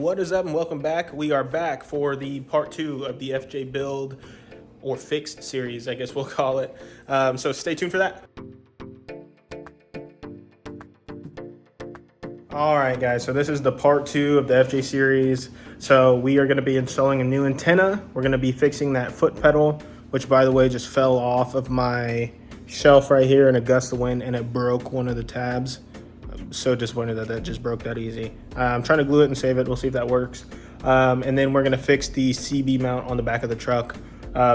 What is up and welcome back. We are back for the part 2 of the FJ build or fix series, I guess we'll call it. So stay tuned for that. All right, guys, so this is the part 2 of the FJ series. So we are going to be installing a new antenna. We're going to be fixing that foot pedal, which by the way just fell off of my shelf right here in a gust of wind and it broke one of the tabs. I'm so disappointed that that just broke that easy. I'm trying to glue it and save it. We'll see if that works. And then we're going to fix the CB mount on the back of the truck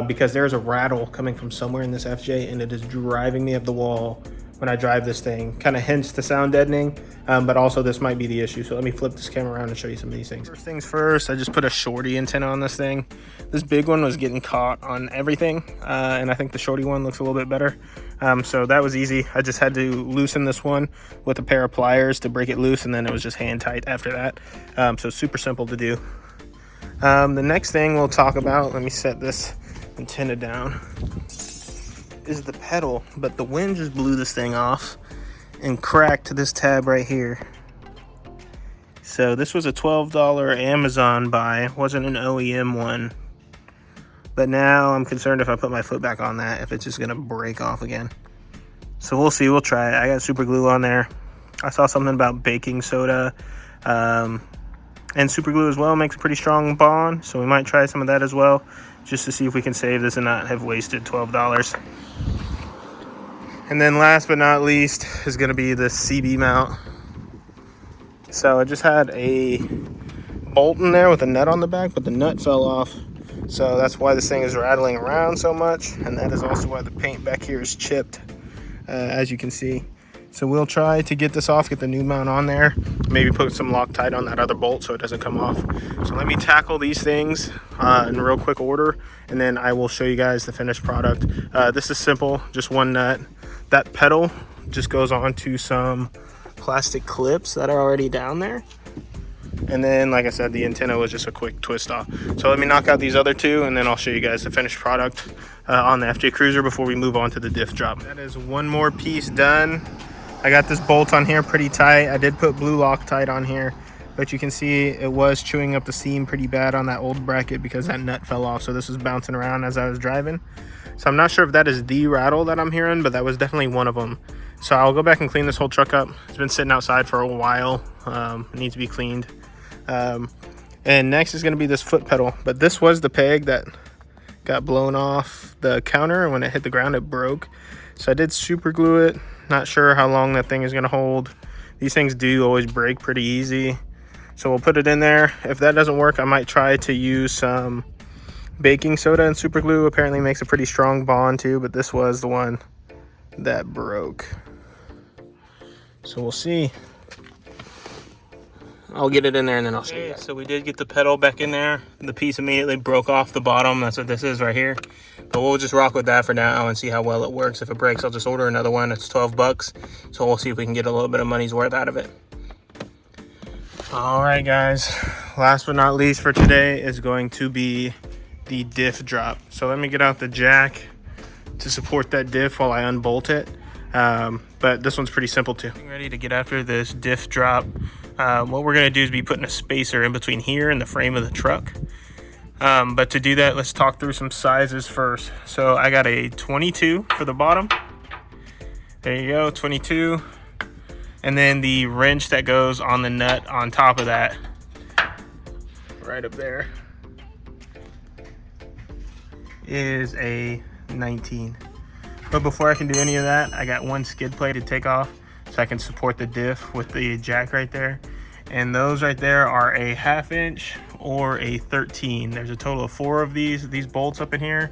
because there's a rattle coming from somewhere in this FJ and it is driving me up the wall when I drive this thing, kind of hence the sound deadening, but also this might be the issue. So let me flip this camera around and show you some of these things. First things first, I just put a shorty antenna on this thing. This big one was getting caught on everything, and I think the shorty one looks a little bit better. So that was easy. I just had to loosen this one with a pair of pliers to break it loose, and then it was just hand tight after that. So super simple to do. The next thing we'll talk about, let me set this antenna down, is the pedal, but the wind just blew this thing off and cracked this tab right here. So this was a $12 Amazon buy, wasn't an OEM one, but now I'm concerned if I put my foot back on that, if it's just gonna break off again. So we'll see, we'll try it. I got super glue on there. I saw something about baking soda and super glue as well makes a pretty strong bond, so we might try some of that as well, just to see if we can save this and not have wasted $12. And then last but not least is going to be the CB mount. So I just had a bolt in there with a nut on the back, but the nut fell off. So that's why this thing is rattling around so much. And that is also why the paint back here is chipped, as you can see. So we'll try to get this off, get the new mount on there, maybe put some Loctite on that other bolt so it doesn't come off. So let me tackle these things in real quick order, and then I will show you guys the finished product. This is simple, just one nut. That pedal just goes onto some plastic clips that are already down there. And then, like I said, the antenna was just a quick twist off. So let me knock out these other two, and then I'll show you guys the finished product on the FJ Cruiser before we move on to the diff drop. That is one more piece done. I got this bolt on here pretty tight. I did put blue Loctite on here, but you can see it was chewing up the seam pretty bad on that old bracket because that nut fell off. So this was bouncing around as I was driving. So I'm not sure if that is the rattle that I'm hearing, but that was definitely one of them. So I'll go back and clean this whole truck up. It's been sitting outside for a while. It needs to be cleaned. And next is going to be this foot pedal, but this was the peg that got blown off the counter, and when it hit the ground it broke. So I did super glue it. Not sure how long that thing is going to hold. These things do always break pretty easy, so we'll put it in there. If that doesn't work, I might try to use some baking soda and super glue. Apparently makes a pretty strong bond too, but this was the one that broke, so we'll see. I'll get it in there and then I'll show you guys. So we did get the pedal back in there. The piece immediately broke off the bottom. That's what this is right here. But we'll just rock with that for now and see how well it works. If it breaks, I'll just order another one. It's 12 bucks. So we'll see if we can get a little bit of money's worth out of it. All right, guys. Last but not least for today is going to be the diff drop. So let me get out the jack to support that diff while I unbolt it. But this one's pretty simple too. Ready to get after this diff drop. What we're going to do is be putting a spacer in between here and the frame of the truck. But to do that, let's talk through some sizes first. So I got a 22 for the bottom. There you go, 22. And then the wrench that goes on the nut on top of that, right up there, is a 19. But before I can do any of that, I got one skid plate to take off so I can support the diff with the jack right there. And those right there are a 1/2 inch or a 13. There's a total of 4 of these bolts up in here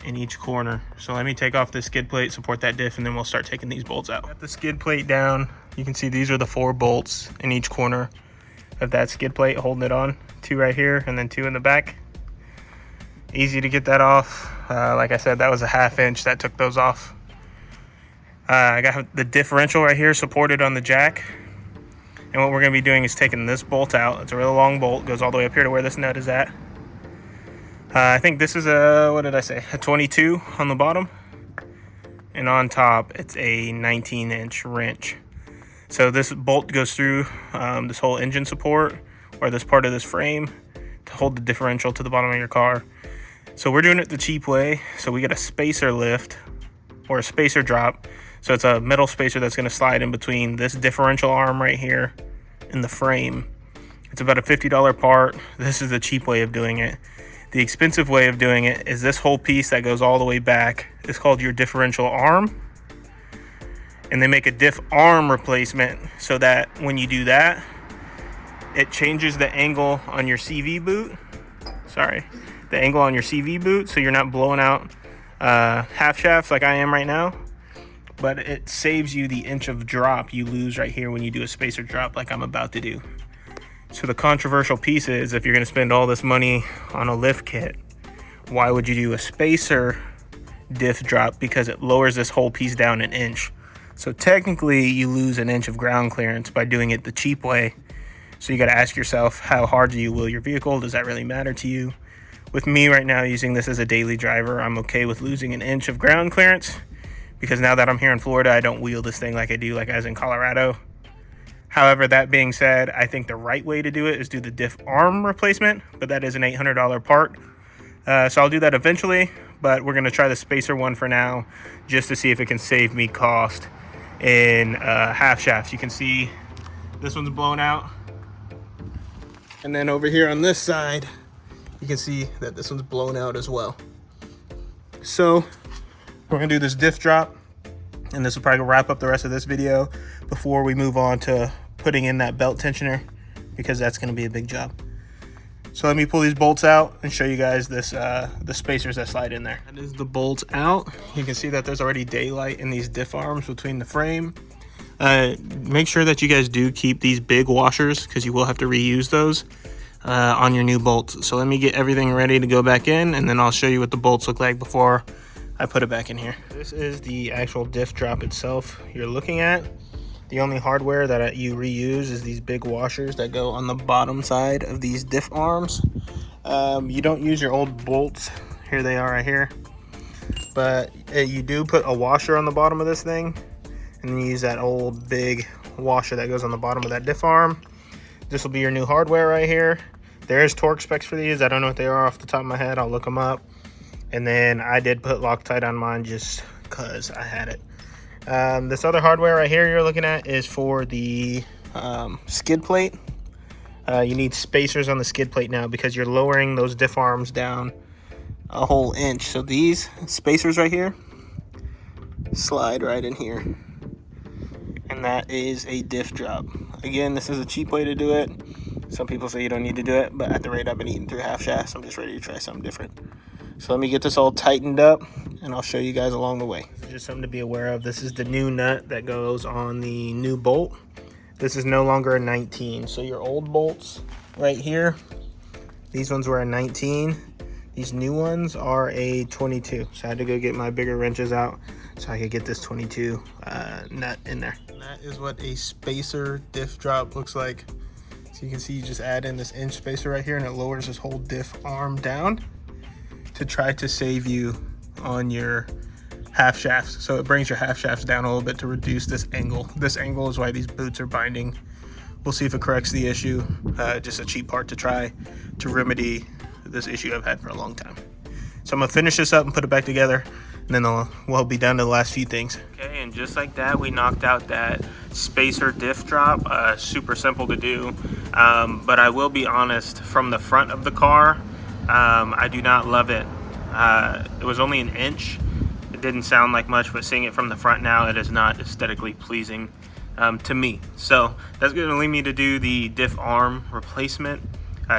in each corner. So let me take off this skid plate, support that diff, and then we'll start taking these bolts out. Got the skid plate down. You can see these are the 4 bolts in each corner of that skid plate holding it on. 2 right here and then 2 in the back. Easy to get that off. Like I said, that was a 1/2 inch that took those off. I got the differential right here supported on the jack. And what we're going to be doing is taking this bolt out. It's a really long bolt, goes all the way up here to where this nut is at. I think this is a, what did I say, a 22 on the bottom. And on top, it's a 19-inch wrench. So this bolt goes through this whole engine support, or this part of this frame, to hold the differential to the bottom of your car. So we're doing it the cheap way. So we get a spacer lift or a spacer drop. So it's a metal spacer that's going to slide in between this differential arm right here and the frame. It's about a $50 part. This is the cheap way of doing it. The expensive way of doing it is this whole piece that goes all the way back. It's called your differential arm. And they make a diff arm replacement so that when you do that, it changes the angle on your CV boot. The angle on your CV boot, so you're not blowing out half shafts like I am right now. But it saves you the inch of drop you lose right here when you do a spacer drop like I'm about to do. So the controversial piece is, if you're going to spend all this money on a lift kit, why would you do a spacer diff drop? Because it lowers this whole piece down an inch. So technically you lose an inch of ground clearance by doing it the cheap way. So you got to ask yourself, how hard do you wheel your vehicle? Does that really matter to you? With me right now using this as a daily driver, I'm okay with losing an inch of ground clearance, because now that I'm here in Florida, I don't wheel this thing like I do like I was in Colorado. However, that being said, I think the right way to do it is do the diff arm replacement, but that is an $800 part. So I'll do that eventually, but we're going to try the spacer one for now, just to see if it can save me cost in half shafts. You can see this one's blown out. And then over here on this side, you can see that this one's blown out as well. So we're gonna do this diff drop, and this will probably wrap up the rest of this video before we move on to putting in that belt tensioner, because that's gonna be a big job. So let me pull these bolts out and show you guys this the spacers that slide in there. That is the bolts out. You can see that there's already daylight in these diff arms between the frame. Make sure that you guys do keep these big washers, because you will have to reuse those on your new bolts. So let me get everything ready to go back in, and then I'll show you what the bolts look like before I put it back in here. This is the actual diff drop itself you're looking at. The only hardware that you reuse is these big washers that go on the bottom side of these diff arms. You don't use your old bolts. Here they are right here. But you do put a washer on the bottom of this thing, and then you use that old big washer that goes on the bottom of that diff arm. This will be your new hardware right here. There's torque specs for these. I don't know what they are off the top of my head. I'll look them up. And then I did put Loctite on mine just because I had it. This other hardware right here you're looking at is for the skid plate. You need spacers on the skid plate now, because you're lowering those diff arms down a whole inch. So these spacers right here slide right in here. And that is a diff drop. Again, this is a cheap way to do it. Some people say you don't need to do it, but at the rate I've been eating through half shafts, I'm just ready to try something different. So let me get this all tightened up, and I'll show you guys along the way. Just something to be aware of. This is the new nut that goes on the new bolt. This is no longer a 19. So your old bolts right here, these ones were a 19. These new ones are a 22. So I had to go get my bigger wrenches out so I could get this 22 nut in there. And that is what a spacer diff drop looks like. So you can see you just add in this inch spacer right here, and it lowers this whole diff arm down to try to save you on your half shafts. So it brings your half shafts down a little bit to reduce this angle. This angle is why these boots are binding. We'll see if it corrects the issue. Just a cheap part to try to remedy this issue I've had for a long time. So I'm gonna finish this up and put it back together, and then we'll be down to the last few things. Okay, and just like that, we knocked out that spacer diff drop. Super simple to do, but I will be honest, from the front of the car, I do not love it. It was only an inch. It didn't sound like much, but seeing it from the front now, it is not aesthetically pleasing to me. So that's gonna lead me to do the diff arm replacement,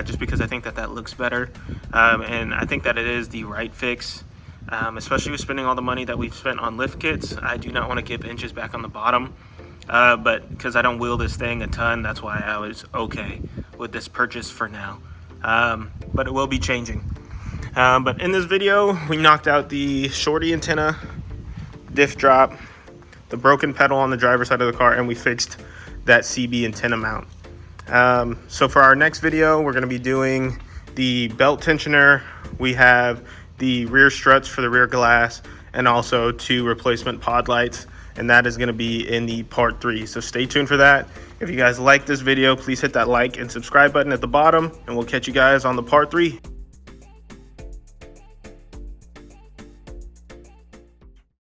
just because I think that looks better, and I think that it is the right fix. Especially with spending all the money that we've spent on lift kits, I do not want to give inches back on the bottom, but because I don't wheel this thing a ton, that's why I was okay with this purchase for now, but it will be changing. But in this video, we knocked out the shorty antenna, diff drop, the broken pedal on the driver's side of the car, and we fixed that CB antenna mount. So for our next video, we're going to be doing the belt tensioner. We have the rear struts for the rear glass, and also 2 replacement pod lights and that is going to be in the part 3. So stay tuned for that. If you guys like this video, please hit that like and subscribe button at the bottom, and we'll catch you guys on the part 3.